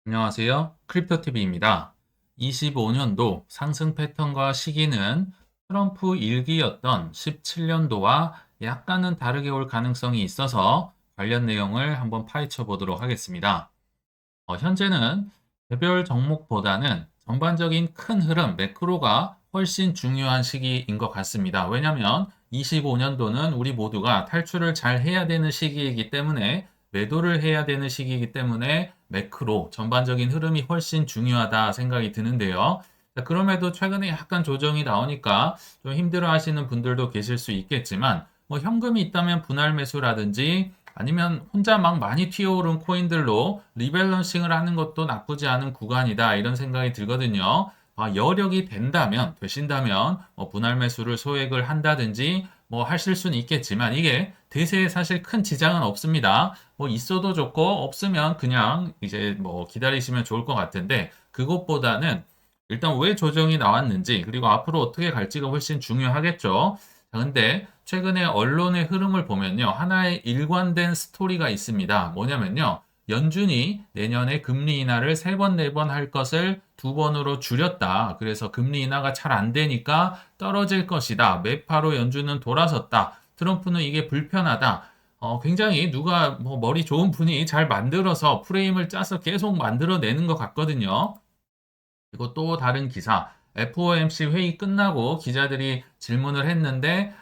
안녕하세요. 크립토TV입니다. 25년도 상승 패턴과 시기는 트럼프 일기였던 17년도와 약간은 다르게 올 가능성이 있어서 관련 내용을 한번 파헤쳐 보도록 하겠습니다. 현재는 개별 종목보다는 전반적인 큰 흐름, 매크로가 훨씬 중요한 시기인 것 같습니다. 왜냐하면 25년도는 우리 모두가 탈출을 잘 해야 되는 시기이기 때문에 매도를 해야 되는 시기이기 때문에 매크로, 전반적인 흐름이 훨씬 중요하다 생각이 드는데요. 자, 그럼에도 최근에 약간 조정이 나오니까 좀 힘들어 하시는 분들도 계실 수 있겠지만, 뭐 현금이 있다면 분할 매수라든지 아니면 혼자 막 많이 튀어오른 코인들로 리밸런싱을 하는 것도 나쁘지 않은 구간이다 이런 생각이 들거든요. 여력이 되신다면 뭐 분할 매수를 소액을 한다든지 뭐 하실 수는 있겠지만 이게 대세에 사실 큰 지장은 없습니다. 뭐 있어도 좋고 없으면 그냥 이제 뭐 기다리시면 좋을 것 같은데 그것보다는 일단 왜 조정이 나왔는지 그리고 앞으로 어떻게 갈지가 훨씬 중요하겠죠. 자, 근데 최근에 언론의 흐름을 보면요. 하나의 일관된 스토리가 있습니다. 뭐냐면요. 연준이 내년에 금리 인하를 3번, 4번 할 것을 2번으로 줄였다. 그래서 금리 인하가 잘 안 되니까 떨어질 것이다. 매파로 연준은 돌아섰다. 트럼프는 이게 불편하다. 굉장히 누가 뭐 머리 좋은 분이 잘 만들어서 프레임을 짜서 계속 만들어내는 것 같거든요. 그리고 또 다른 기사, FOMC 회의 끝나고 기자들이 질문을 했는데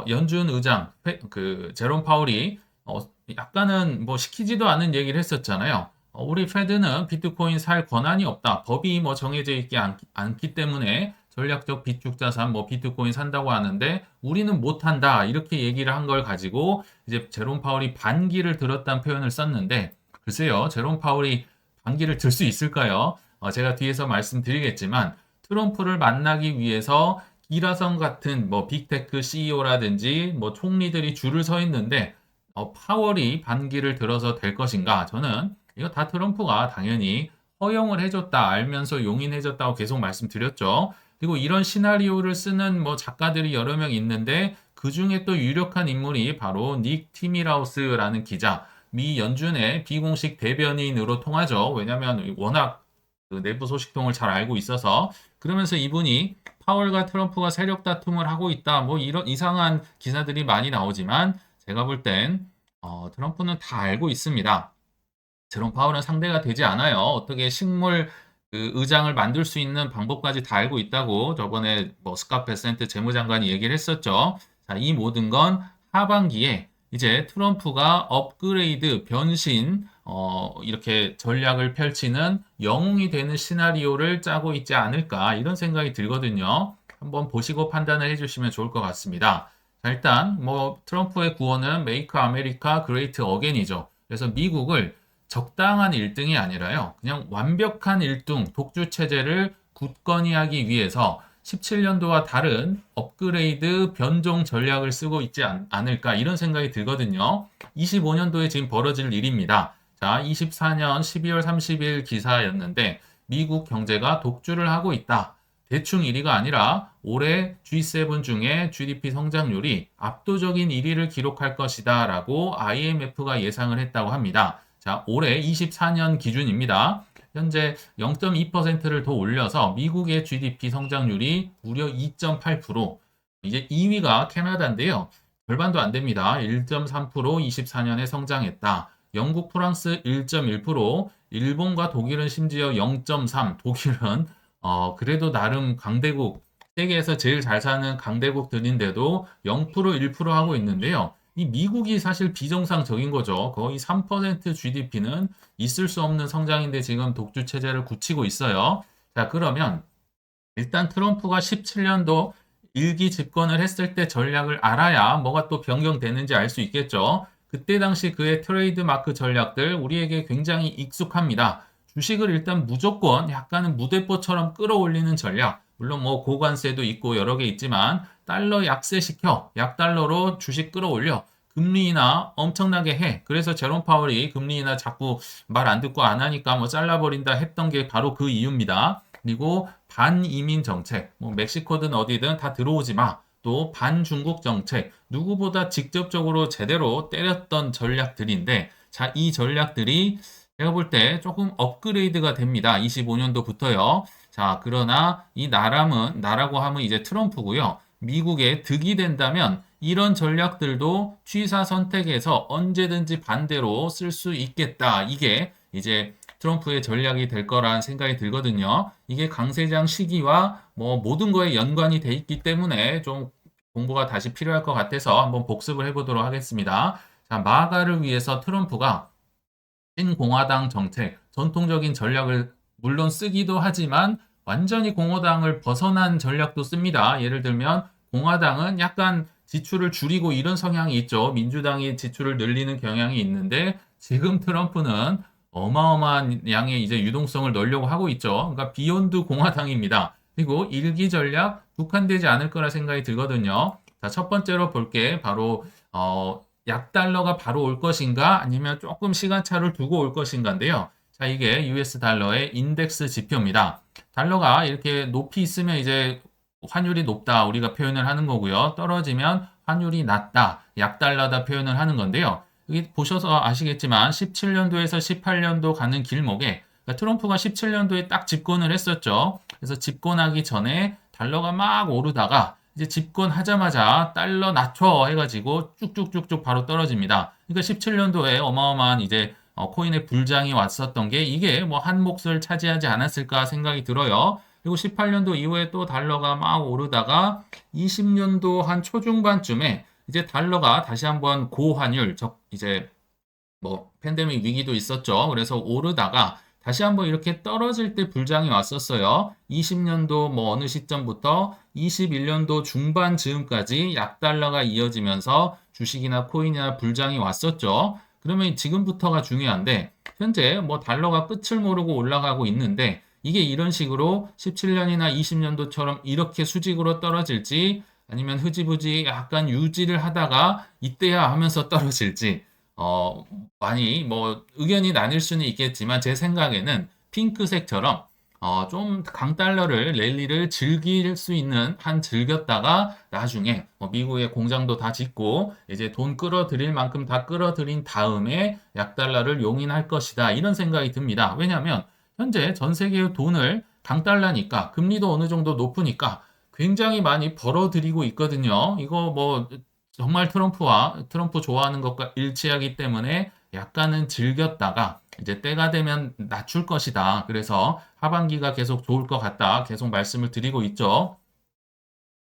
연준 의장, 제롬 파월이 약간은 뭐 시키지도 않은 얘기를 했었잖아요. 우리 페드는 비트코인 살 권한이 없다. 법이 뭐 정해져 있지 않기 때문에 전략적 비축 자산 뭐 비트코인 산다고 하는데 우리는 못 한다. 이렇게 얘기를 한 걸 가지고 이제 제롬 파월이 반기를 들었다는 표현을 썼는데 글쎄요. 제롬 파월이 반기를 들 수 있을까요? 제가 뒤에서 말씀드리겠지만 트럼프를 만나기 위해서 기라성 같은 뭐 빅테크 CEO라든지 뭐 총리들이 줄을 서 있는데 파월이 반기를 들어서 될 것인가? 저는 이거 다 트럼프가 당연히 허용을 해줬다, 알면서 용인해줬다고 계속 말씀드렸죠. 그리고 이런 시나리오를 쓰는 뭐 작가들이 여러 명 있는데 그 중에 또 유력한 인물이 바로 닉 티미라우스라는 기자, 미 연준의 비공식 대변인으로 통하죠. 왜냐하면 워낙 그 내부 소식통을 잘 알고 있어서 그러면서 이분이 파월과 트럼프가 세력 다툼을 하고 있다. 뭐 이런 이상한 기사들이 많이 나오지만 제가 볼 땐 트럼프는 다 알고 있습니다. 제롬 파월은 상대가 되지 않아요. 어떻게 식물 그 의장을 만들 수 있는 방법까지 다 알고 있다고 저번에 뭐 스캇 베센트 재무장관이 얘기를 했었죠. 자, 이 모든 건 하반기에 이제 트럼프가 업그레이드, 변신, 이렇게 전략을 펼치는 영웅이 되는 시나리오를 짜고 있지 않을까 이런 생각이 들거든요. 한번 보시고 판단을 해주시면 좋을 것 같습니다. 자, 일단 뭐 트럼프의 구호는 Make America Great Again이죠. 그래서 미국을 적당한 1등이 아니라요. 그냥 완벽한 1등 독주 체제를 굳건히 하기 위해서 17년도와 다른 업그레이드 변종 전략을 쓰고 있지 않을까 이런 생각이 들거든요. 25년도에 지금 벌어질 일입니다. 자, 24년 12월 30일 기사였는데 미국 경제가 독주를 하고 있다. 대충 1위가 아니라 올해 G7 중에 GDP 성장률이 압도적인 1위를 기록할 것이다 라고 IMF가 예상을 했다고 합니다. 자, 올해 24년 기준입니다. 현재 0.2%를 더 올려서 미국의 GDP 성장률이 무려 2.8%, 이제 2위가 캐나다인데요. 절반도 안 됩니다. 1.3% 24년에 성장했다. 영국, 프랑스 1.1%, 일본과 독일은 심지어 0.3, 독일은 그래도 나름 강대국, 세계에서 제일 잘 사는 강대국들인데도 0%, 1% 하고 있는데요. 이 미국이 사실 비정상적인 거죠. 거의 3% GDP는 있을 수 없는 성장인데 지금 독주 체제를 굳히고 있어요. 자, 그러면 일단 트럼프가 17년도 일기 집권을 했을 때 전략을 알아야 뭐가 또 변경되는지 알 수 있겠죠. 그때 당시 그의 트레이드 마크 전략들 우리에게 굉장히 익숙합니다. 주식을 일단 무조건 약간은 무대포처럼 끌어올리는 전략. 물론 뭐 고관세도 있고 여러 개 있지만 달러 약세시켜 약달러로 주식 끌어올려. 금리 인하 엄청나게 해. 그래서 제롬 파월이 금리 인하 자꾸 말 안 듣고 안 하니까 뭐 잘라버린다 했던 게 바로 그 이유입니다. 그리고 반이민 정책, 뭐 멕시코든 어디든 다 들어오지 마. 또 반중국 정책, 누구보다 직접적으로 제대로 때렸던 전략들인데, 자, 이 전략들이 제가 볼 때 조금 업그레이드가 됩니다. 25년도부터요. 자, 그러나 이 나라고 하면 이제 트럼프고요. 미국에 득이 된다면 이런 전략들도 취사 선택에서 언제든지 반대로 쓸 수 있겠다. 이게 이제 트럼프의 전략이 될 거란 생각이 들거든요. 이게 강세장 시기와 뭐 모든 거에 연관이 돼 있기 때문에 좀 공부가 다시 필요할 것 같아서 한번 복습을 해보도록 하겠습니다. 자, 마가를 위해서 트럼프가 신공화당 정책, 전통적인 전략을 물론 쓰기도 하지만 완전히 공화당을 벗어난 전략도 씁니다. 예를 들면 공화당은 약간 지출을 줄이고 이런 성향이 있죠. 민주당이 지출을 늘리는 경향이 있는데 지금 트럼프는 어마어마한 양의 이제 유동성을 넣으려고 하고 있죠. 그러니까 비욘드 공화당입니다. 그리고 일기 전략 국한되지 않을 거라 생각이 들거든요. 자, 첫 번째로 볼게 바로 약달러가 바로 올 것인가 아니면 조금 시간차를 두고 올 것인가인데요. 자, 이게 US 달러의 인덱스 지표입니다. 달러가 이렇게 높이 있으면 이제 환율이 높다 우리가 표현을 하는 거고요. 떨어지면 환율이 낮다, 약달러다 표현을 하는 건데요. 여기 보셔서 아시겠지만 17년도에서 18년도 가는 길목에 그러니까 트럼프가 17년도에 딱 집권을 했었죠. 그래서 집권하기 전에 달러가 막 오르다가 이제 집권하자마자 달러 낮춰 해가지고 쭉쭉쭉쭉 바로 떨어집니다. 그러니까 17년도에 어마어마한 이제 코인의 불장이 왔었던 게 이게 뭐 한 몫을 차지하지 않았을까 생각이 들어요. 그리고 18년도 이후에 또 달러가 막 오르다가 20년도 한 초중반쯤에 이제 달러가 다시 한번 고환율, 이제 뭐 팬데믹 위기도 있었죠. 그래서 오르다가 다시 한번 이렇게 떨어질 때 불장이 왔었어요. 20년도 뭐 어느 시점부터 21년도 중반 즈음까지 약달러가 이어지면서 주식이나 코인이나 불장이 왔었죠. 그러면 지금부터가 중요한데 현재 뭐 달러가 끝을 모르고 올라가고 있는데 이게 이런 식으로 17년이나 20년도처럼 이렇게 수직으로 떨어질지 아니면 흐지부지 약간 유지를 하다가 이때야 하면서 떨어질지 어, 많이 뭐 의견이 나뉠 수는 있겠지만 제 생각에는 핑크색처럼 좀 강달러를 랠리를 즐길 수 있는 한 즐겼다가 나중에 뭐 미국의 공장도 다 짓고 이제 돈 끌어들일 만큼 다 끌어들인 다음에 약달러를 용인할 것이다 이런 생각이 듭니다. 왜냐하면 현재 전 세계의 돈을 강달러니까 금리도 어느 정도 높으니까 굉장히 많이 벌어들이고 있거든요. 이거 뭐 정말 트럼프 좋아하는 것과 일치하기 때문에 약간은 즐겼다가 이제 때가 되면 낮출 것이다. 그래서 하반기가 계속 좋을 것 같다. 계속 말씀을 드리고 있죠.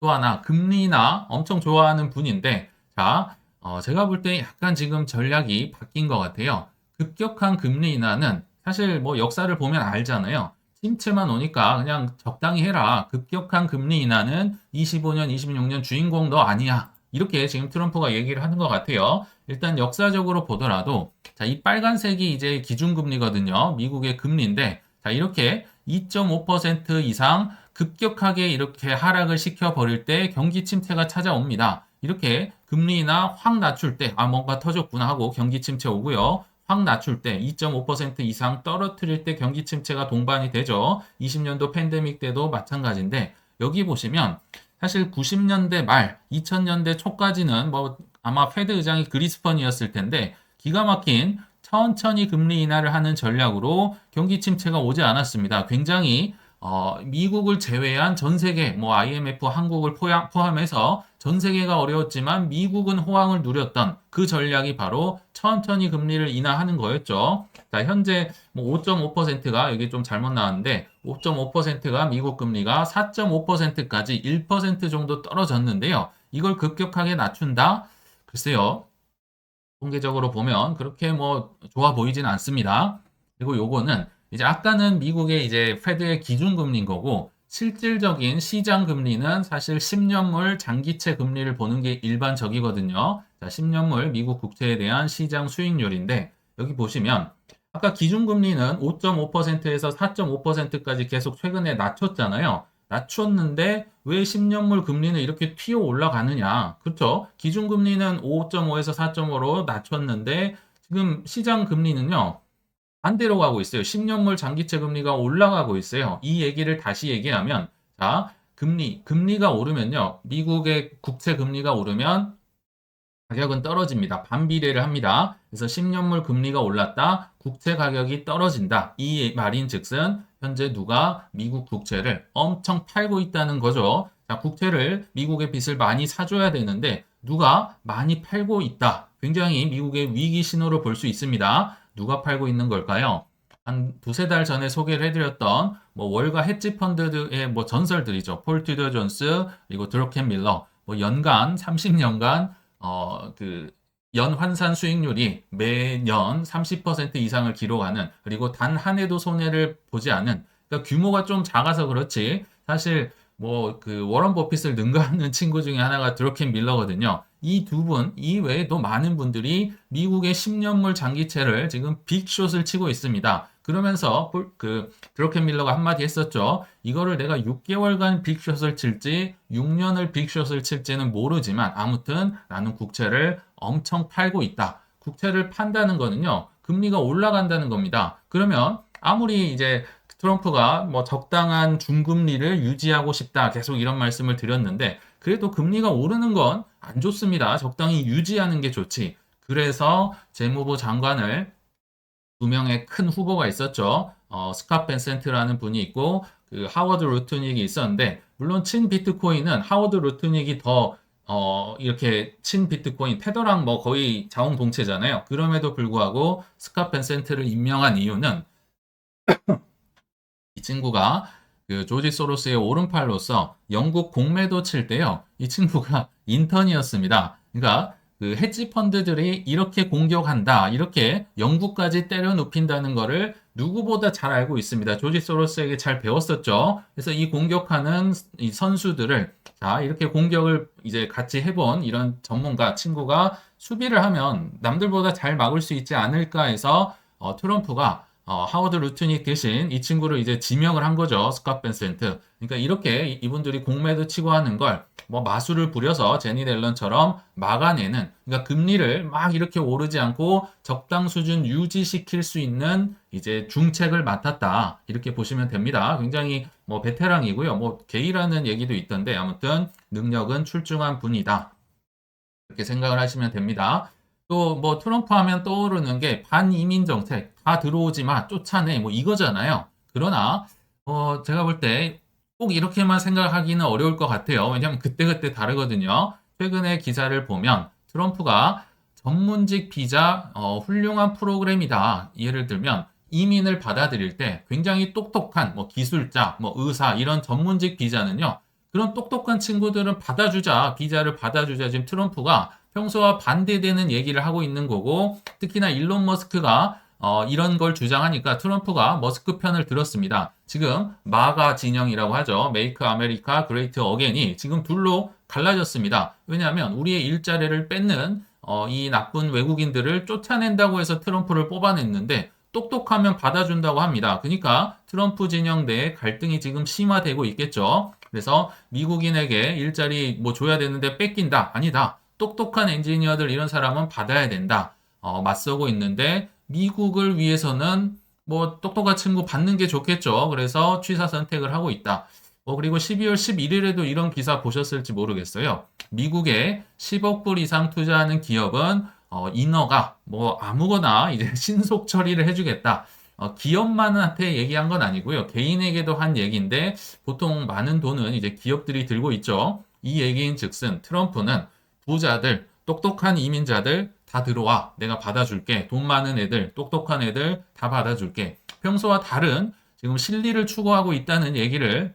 또 하나, 금리 인하 엄청 좋아하는 분인데, 자, 제가 볼 때 약간 지금 전략이 바뀐 것 같아요. 급격한 금리 인하는 사실 뭐 역사를 보면 알잖아요. 침체만 오니까 그냥 적당히 해라. 급격한 금리 인하는 25년, 26년 주인공 너 아니야. 이렇게 지금 트럼프가 얘기를 하는 것 같아요. 일단 역사적으로 보더라도, 자, 이 빨간색이 이제 기준금리거든요. 미국의 금리인데, 자, 이렇게 2.5% 이상 급격하게 이렇게 하락을 시켜버릴 때 경기 침체가 찾아옵니다. 이렇게 금리나 확 낮출 때, 뭔가 터졌구나 하고 경기 침체 오고요. 확 낮출 때 2.5% 이상 떨어뜨릴 때 경기 침체가 동반이 되죠. 20년도 팬데믹 때도 마찬가지인데 여기 보시면 사실 90년대 말, 2000년대 초까지는 뭐 아마 페드 의장이 그리스펀이었을 텐데 기가 막힌 천천히 금리 인하를 하는 전략으로 경기 침체가 오지 않았습니다. 굉장히 미국을 제외한 전 세계, 뭐 IMF 한국을 포함해서 전 세계가 어려웠지만 미국은 호황을 누렸던 그 전략이 바로 천천히 금리를 인하하는 거였죠. 자, 현재 뭐 5.5%가 여기 좀 잘못 나왔는데 5.5%가 미국 금리가 4.5%까지 1% 정도 떨어졌는데요. 이걸 급격하게 낮춘다? 글쎄요. 통계적으로 보면 그렇게 뭐 좋아 보이진 않습니다. 그리고 요거는 이제 아까는 미국의 이제 페드의 기준금리인 거고 실질적인 시장 금리는 사실 10년물 장기채 금리를 보는 게 일반적이거든요. 자, 10년물 미국 국채에 대한 시장 수익률인데 여기 보시면 아까 기준금리는 5.5%에서 4.5%까지 계속 최근에 낮췄잖아요. 낮췄는데 왜 10년물 금리는 이렇게 튀어 올라가느냐? 그렇죠? 기준금리는 5.5에서 4.5로 낮췄는데 지금 시장 금리는요. 반대로 가고 있어요. 10년물 장기채 금리가 올라가고 있어요. 이 얘기를 다시 얘기하면 자, 금리가 오르면요. 미국의 국채 금리가 오르면 가격은 떨어집니다. 반비례를 합니다. 그래서 10년물 금리가 올랐다, 국채 가격이 떨어진다. 이 말인즉슨 현재 누가 미국 국채를 엄청 팔고 있다는 거죠. 자, 국채를 미국의 빚을 많이 사줘야 되는데 누가 많이 팔고 있다. 굉장히 미국의 위기 신호로 볼 수 있습니다. 누가 팔고 있는 걸까요? 한 두세 달 전에 소개를 해드렸던 뭐 월가 헤지 펀드의 뭐 전설들이죠. 폴 튜더 존스, 그리고 드로켄 밀러, 뭐 연간 30년간 그 연환산 수익률이 매년 30% 이상을 기록하는, 그리고 단 한 해도 손해를 보지 않은, 그러니까 규모가 좀 작아서 그렇지 사실 뭐 그 워런 버핏을 능가하는 친구 중에 하나가 드로켄 밀러거든요. 이 두 분 이외에도 많은 분들이 미국의 10년물 장기채를 지금 빅숏을 치고 있습니다. 그러면서 그 드로켄 밀러가 한마디 했었죠. 이거를 내가 6개월간 빅숏을 칠지 6년을 빅숏을 칠지는 모르지만 아무튼 나는 국채를 엄청 팔고 있다. 국채를 판다는 거는요, 금리가 올라간다는 겁니다. 그러면 아무리 이제 트럼프가 뭐 적당한 중금리를 유지하고 싶다, 계속 이런 말씀을 드렸는데 그래도 금리가 오르는 건 안 좋습니다. 적당히 유지하는 게 좋지. 그래서 재무부 장관을 두 명의 큰 후보가 있었죠. 스캇 벤센트라는 분이 있고 그 하워드 루트닉이 있었는데, 물론 친 비트코인은 하워드 루트닉이 더 이렇게 친 비트코인 테더랑 뭐 거의 자웅동체잖아요. 그럼에도 불구하고 스캇 벤센트를 임명한 이유는 이 친구가 그 조지 소로스의 오른팔로서 영국 공매도 칠 때요, 이 친구가 인턴이었습니다. 그러니까 그 헤지 펀드들이 이렇게 공격한다, 이렇게 영국까지 때려 눕힌다는 거를 누구보다 잘 알고 있습니다. 조지 소로스에게 잘 배웠었죠. 그래서 이 공격하는 이 선수들을, 자, 이렇게 공격을 이제 같이 해본 이런 전문가 친구가 수비를 하면 남들보다 잘 막을 수 있지 않을까 해서 트럼프가 하워드 루트닉 대신 이 친구를 이제 지명을 한 거죠. 스캇 벤센트. 그러니까 이렇게 이분들이 공매도 치고 하는 걸 뭐 마술을 부려서 제니 델런처럼 막아내는, 그러니까 금리를 막 이렇게 오르지 않고 적당 수준 유지시킬 수 있는 이제 중책을 맡았다. 이렇게 보시면 됩니다. 굉장히 뭐 베테랑이고요. 뭐 게이라는 얘기도 있던데 아무튼 능력은 출중한 분이다. 이렇게 생각을 하시면 됩니다. 또 뭐 트럼프 하면 떠오르는 게 반이민 정책, 다 들어오지 마, 쫓아내, 뭐 이거잖아요. 그러나 제가 볼 때 꼭 이렇게만 생각하기는 어려울 것 같아요. 왜냐하면 그때그때 다르거든요. 최근에 기사를 보면 트럼프가 전문직 비자 훌륭한 프로그램이다. 예를 들면 이민을 받아들일 때 굉장히 똑똑한 뭐 기술자, 뭐 의사 이런 전문직 비자는요, 그런 똑똑한 친구들은 받아주자, 비자를 받아주자. 지금 트럼프가 평소와 반대되는 얘기를 하고 있는 거고, 특히나 일론 머스크가 이런 걸 주장하니까 트럼프가 머스크 편을 들었습니다. 지금 마가 진영이라고 하죠. 메이크 아메리카 그레이트 어게인이 지금 둘로 갈라졌습니다. 왜냐하면 우리의 일자리를 뺏는 이 나쁜 외국인들을 쫓아낸다고 해서 트럼프를 뽑아냈는데, 똑똑하면 받아준다고 합니다. 그러니까 트럼프 진영 내에 갈등이 지금 심화되고 있겠죠. 그래서 미국인에게 일자리 뭐 줘야 되는데 뺏긴다. 아니다. 똑똑한 엔지니어들 이런 사람은 받아야 된다. 맞서고 있는데 미국을 위해서는 뭐 똑똑한 친구 받는 게 좋겠죠. 그래서 취사 선택을 하고 있다. 그리고 12월 11일에도 이런 기사 보셨을지 모르겠어요. 미국에 10억 불 이상 투자하는 기업은 인허가 뭐 아무거나 이제 신속 처리를 해주겠다. 기업만한테 얘기한 건 아니고요. 개인에게도 한 얘기인데 보통 많은 돈은 이제 기업들이 들고 있죠. 이 얘기인즉슨 트럼프는 부자들, 똑똑한 이민자들 다 들어와. 내가 받아줄게. 돈 많은 애들, 똑똑한 애들 다 받아줄게. 평소와 다른 지금 실리를 추구하고 있다는 얘기를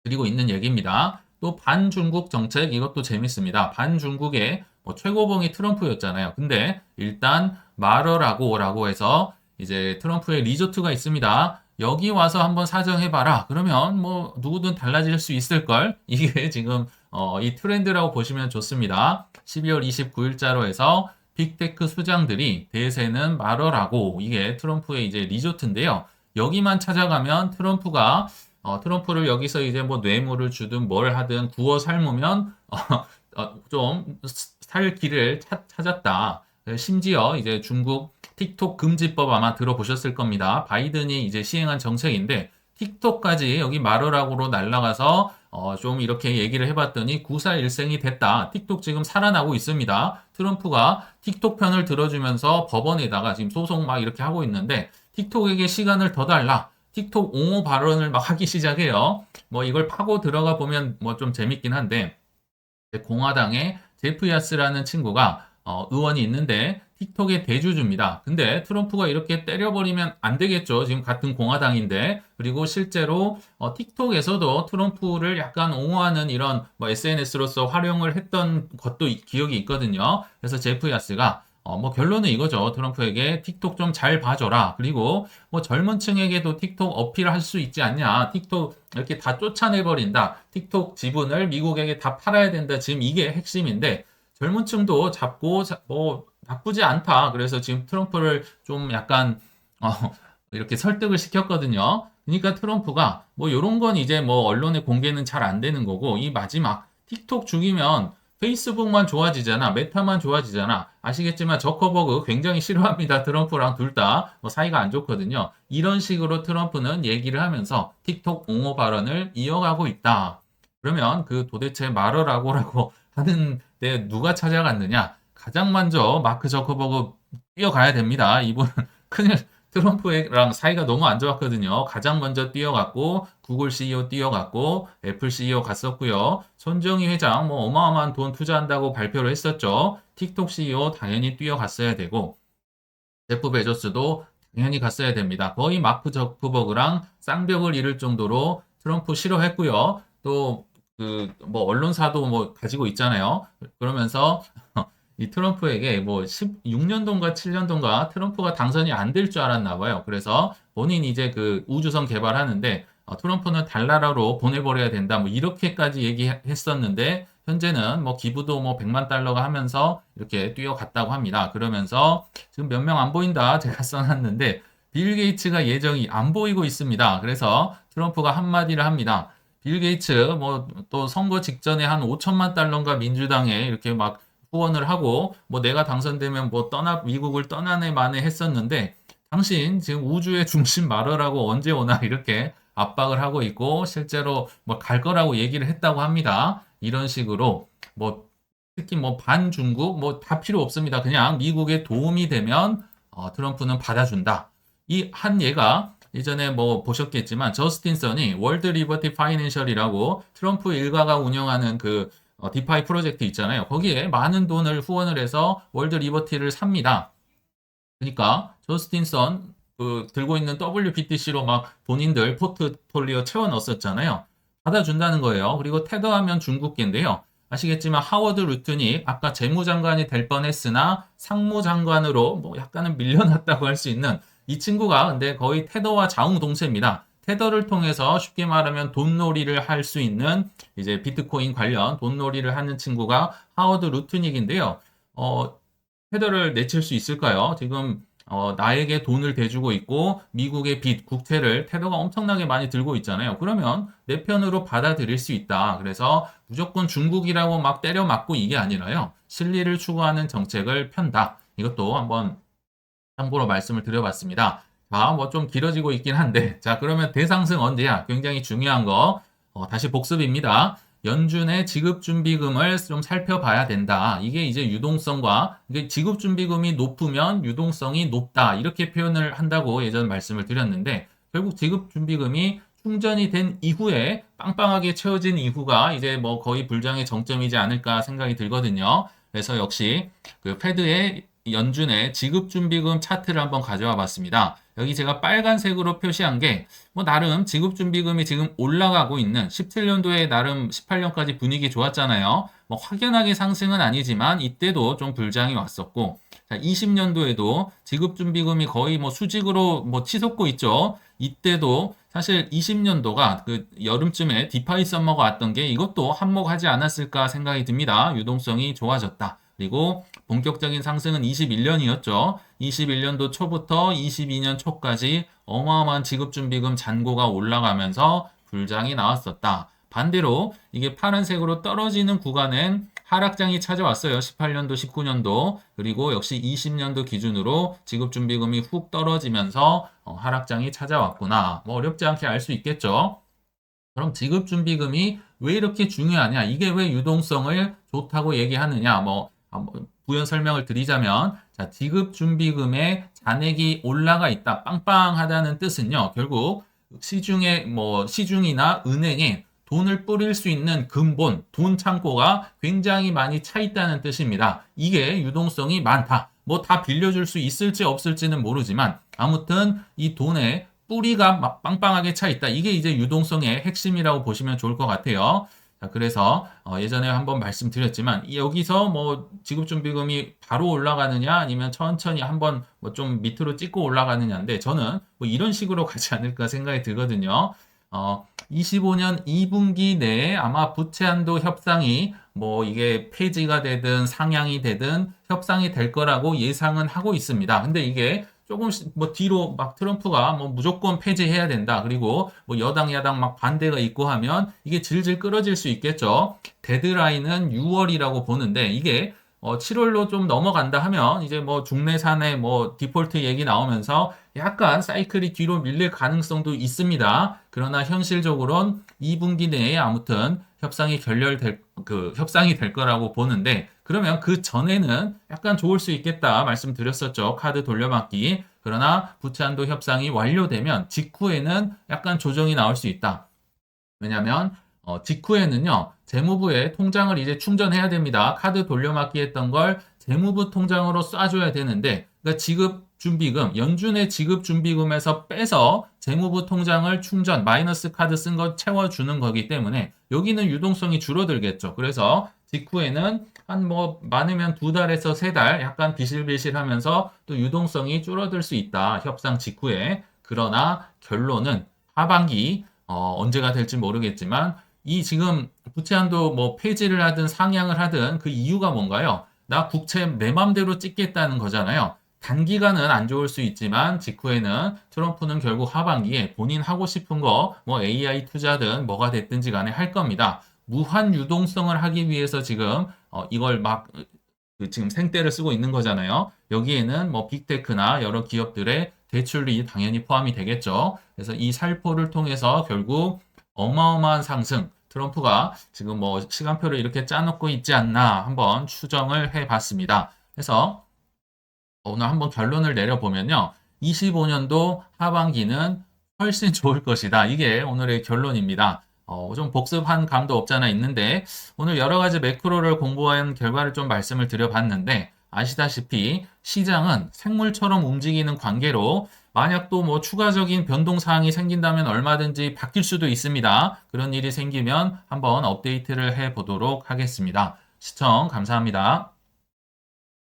드리고 있는 얘기입니다. 또 반중국 정책, 이것도 재밌습니다. 반중국의 뭐 최고봉이 트럼프였잖아요. 근데 일단 마러라고라고 해서 이제 트럼프의 리조트가 있습니다. 여기 와서 한번 사정해봐라. 그러면 뭐 누구든 달라질 수 있을걸. 이게 지금 이 트렌드라고 보시면 좋습니다. 12월 29일자로 해서 빅테크 수장들이 대세는 마러라고, 이게 트럼프의 이제 리조트인데요. 여기만 찾아가면 트럼프를 여기서 이제 뭐 뇌물을 주든 뭘 하든 구워 삶으면 좀 살 길을 찾았다. 심지어 이제 중국 틱톡 금지법 아마 들어보셨을 겁니다. 바이든이 이제 시행한 정책인데 틱톡까지 여기 마루락으로 날아가서 좀 이렇게 얘기를 해봤더니 구사일생이 됐다. 틱톡 지금 살아나고 있습니다. 트럼프가 틱톡 편을 들어주면서 법원에다가 지금 소송 막 이렇게 하고 있는데 틱톡에게 시간을 더 달라. 틱톡 옹호 발언을 막 하기 시작해요. 뭐 이걸 파고 들어가 보면 뭐 좀 재밌긴 한데 공화당의 제프 야스라는 친구가 의원이 있는데 틱톡의 대주주입니다. 근데 트럼프가 이렇게 때려버리면 안 되겠죠. 지금 같은 공화당인데. 그리고 실제로 틱톡에서도 트럼프를 약간 옹호하는 이런 뭐 SNS로서 활용을 했던 것도 기억이 있거든요. 그래서 제프 야스가 뭐 결론은 이거죠. 트럼프에게 틱톡 좀 잘 봐줘라. 그리고 뭐 젊은 층에게도 틱톡 어필할 수 있지 않냐. 틱톡 이렇게 다 쫓아내버린다. 틱톡 지분을 미국에게 다 팔아야 된다. 지금 이게 핵심인데 젊은 층도 잡고 뭐 나쁘지 않다. 그래서 지금 트럼프를 좀 약간 어, 이렇게 설득을 시켰거든요. 그러니까 트럼프가 뭐 이런 건 이제 뭐 언론의 공개는 잘 안 되는 거고 이 마지막 틱톡 죽이면 페이스북만 좋아지잖아. 메타만 좋아지잖아. 아시겠지만 저커버그 굉장히 싫어합니다. 트럼프랑 둘 다 뭐 사이가 안 좋거든요. 이런 식으로 트럼프는 얘기를 하면서 틱톡 옹호 발언을 이어가고 있다. 그러면 그 도대체 말어라고라고 하는데 누가 찾아갔느냐? 가장 먼저 마크 저커버그 뛰어가야 됩니다. 이분 큰일 트럼프랑 사이가 너무 안 좋았거든요. 가장 먼저 뛰어갔고 구글 CEO 뛰어갔고 애플 CEO 갔었고요. 손정희 회장 뭐 어마어마한 돈 투자한다고 발표를 했었죠. 틱톡 CEO 당연히 뛰어갔어야 되고 제프 베조스도 당연히 갔어야 됩니다. 거의 마크 저커버그랑 쌍벽을 이룰 정도로 트럼프 싫어했고요. 또 그 뭐 언론사도 뭐 가지고 있잖아요. 그러면서 이 트럼프에게 뭐 16년도인가 7년도인가 트럼프가 당선이 안 될 줄 알았나 봐요. 그래서 본인이 이제 그 우주선 개발하는데 트럼프는 달나라로 보내버려야 된다. 뭐 이렇게까지 얘기했었는데 현재는 뭐 기부도 뭐 100만 달러가 하면서 이렇게 뛰어갔다고 합니다. 그러면서 지금 몇 명 안 보인다. 제가 써놨는데 빌 게이츠가 예정이 안 보이고 있습니다. 그래서 트럼프가 한마디를 합니다. 빌 게이츠 뭐 또 선거 직전에 한 5천만 달러인가 민주당에 이렇게 막 후원을 하고 뭐 내가 당선되면 뭐 미국을 떠나네 마네 했었는데 당신 지금 우주의 중심 말하라고 언제 오나 이렇게 압박을 하고 있고 실제로 뭐 갈 거라고 얘기를 했다고 합니다. 이런 식으로 뭐 특히 뭐 반중국 뭐 다 필요 없습니다. 그냥 미국에 도움이 되면 트럼프는 받아준다. 이 한 예가 예전에 뭐 보셨겠지만 저스틴 선이 월드 리버티 파이낸셜이라고 트럼프 일가가 운영하는 그 디파이 프로젝트 있잖아요. 거기에 많은 돈을 후원을 해서 월드 리버티를 삽니다. 그러니까 저스틴 선 들고 있는 WBTC로 막 본인들 포트폴리오 채워 넣었었잖아요. 받아준다는 거예요. 그리고 테더하면 중국계인데요. 아시겠지만 하워드 루튼이 아까 재무장관이 될 뻔했으나 상무장관으로 뭐 약간은 밀려났다고 할 수 있는 이 친구가 근데 거의 테더와 자웅동체입니다. 테더를 통해서 쉽게 말하면 돈놀이를 할 수 있는 이제 비트코인 관련 돈놀이를 하는 친구가 하워드 루트닉인데요. 테더를 내칠 수 있을까요? 지금 나에게 돈을 대주고 있고 미국의 빚, 국채를 테더가 엄청나게 많이 들고 있잖아요. 그러면 내 편으로 받아들일 수 있다. 그래서 무조건 중국이라고 막 때려 맞고 이게 아니라요. 실리를 추구하는 정책을 편다. 이것도 한번 참고로 말씀을 드려봤습니다. 자, 뭐 좀 길어지고 있긴 한데, 자, 그러면 대상승 언제야? 굉장히 중요한 거, 다시 복습입니다. 연준의 지급준비금을 좀 살펴봐야 된다. 이게 이제 유동성과, 이게 지급준비금이 높으면 유동성이 높다. 이렇게 표현을 한다고 예전 말씀을 드렸는데, 결국 지급준비금이 충전이 된 이후에 빵빵하게 채워진 이후가 이제 뭐 거의 불장의 정점이지 않을까 생각이 들거든요. 그래서 역시 그 패드의 연준의 지급준비금 차트를 한번 가져와 봤습니다. 여기 제가 빨간색으로 표시한 게 뭐 나름 지급준비금이 지금 올라가고 있는 17년도에 나름 18년까지 분위기 좋았잖아요. 뭐 확연하게 상승은 아니지만 이때도 좀 불장이 왔었고 20년도에도 지급준비금이 거의 뭐 수직으로 뭐 치솟고 있죠. 이때도 사실 20년도가 그 여름쯤에 디파이 썸머가 왔던 게 이것도 한몫하지 않았을까 생각이 듭니다. 유동성이 좋아졌다. 그리고 본격적인 상승은 21년이었죠. 21년도 초부터 22년 초까지 어마어마한 지급준비금 잔고가 올라가면서 불장이 나왔었다. 반대로 이게 파란색으로 떨어지는 구간엔 하락장이 찾아왔어요. 18년도, 19년도. 그리고 역시 20년도 기준으로 지급준비금이 훅 떨어지면서 하락장이 찾아왔구나. 뭐 어렵지 않게 알 수 있겠죠. 그럼 지급준비금이 왜 이렇게 중요하냐? 이게 왜 유동성을 좋다고 얘기하느냐? 부연 설명을 드리자면, 자, 지급준비금의 잔액이 올라가 있다, 빵빵하다는 뜻은요, 결국 시중이나 은행에 돈을 뿌릴 수 있는 근본, 돈 창고가 굉장히 많이 차 있다는 뜻입니다. 이게 유동성이 많다. 뭐 다 빌려줄 수 있을지 없을지는 모르지만, 아무튼 이 돈에 뿌리가 막 빵빵하게 차 있다. 이게 이제 유동성의 핵심이라고 보시면 좋을 것 같아요. 자, 그래서 예전에 한번 말씀드렸지만 여기서 뭐 지급준비금이 바로 올라가느냐 아니면 천천히 한번 뭐 좀 밑으로 찍고 올라가느냐인데 저는 뭐 이런 식으로 가지 않을까 생각이 들거든요. 25년 2분기 내에 아마 부채 한도 협상이 뭐 이게 폐지가 되든 상향이 되든 협상이 될 거라고 예상은 하고 있습니다. 근데 이게 조금씩 뭐 뒤로 막 트럼프가 뭐 무조건 폐지해야 된다. 그리고 뭐 여당 야당 막 반대가 있고 하면 이게 질질 끌어질 수 있겠죠. 데드라인은 6월이라고 보는데 이게 7월로 좀 넘어간다 하면 이제 뭐 중내산의 뭐 디폴트 얘기 나오면서 약간 사이클이 뒤로 밀릴 가능성도 있습니다. 그러나 현실적으로는 2분기 내에 아무튼 협상이 될 거라고 보는데 그러면 그 전에는 약간 좋을 수 있겠다 말씀드렸었죠. 카드 돌려막기. 그러나 부채한도 협상이 완료되면 직후에는 약간 조정이 나올 수 있다. 왜냐하면 직후에는요. 재무부에 통장을 이제 충전해야 됩니다. 카드 돌려막기 했던 걸 재무부 통장으로 쏴줘야 되는데 그러니까 지급준비금, 연준의 지급준비금에서 빼서 재무부 통장을 충전, 마이너스 카드 쓴 거 채워주는 거기 때문에 여기는 유동성이 줄어들겠죠. 그래서 직후에는 한 뭐 많으면 2달에서 3달 약간 비실비실하면서 또 유동성이 줄어들 수 있다. 협상 직후에. 그러나 결론은 하반기 언제가 될지 모르겠지만 이 지금 부채한도 뭐 폐지를 하든 상향을 하든 그 이유가 뭔가요? 나 국채 내 맘대로 찍겠다는 거잖아요. 단기간은 안 좋을 수 있지만 직후에는 트럼프는 결국 하반기에 본인 하고 싶은 거 뭐 AI 투자든 뭐가 됐든지 간에 할 겁니다. 무한 유동성을 하기 위해서 지금 이걸 막 지금 생떼를 쓰고 있는 거잖아요. 여기에는 뭐 빅테크나 여러 기업들의 대출이 당연히 포함이 되겠죠. 그래서 이 살포를 통해서 결국 어마어마한 상승, 트럼프가 지금 뭐 시간표를 이렇게 짜놓고 있지 않나 한번 추정을 해봤습니다. 그래서 오늘 한번 결론을 내려보면요. 25년도 하반기는 훨씬 좋을 것이다. 이게 오늘의 결론입니다. 좀 복습한 감도 없잖아 있는데 오늘 여러 가지 매크로를 공부한 결과를 좀 말씀을 드려봤는데 아시다시피 시장은 생물처럼 움직이는 관계로 만약 또 뭐 추가적인 변동사항이 생긴다면 얼마든지 바뀔 수도 있습니다. 그런 일이 생기면 한번 업데이트를 해 보도록 하겠습니다. 시청 감사합니다.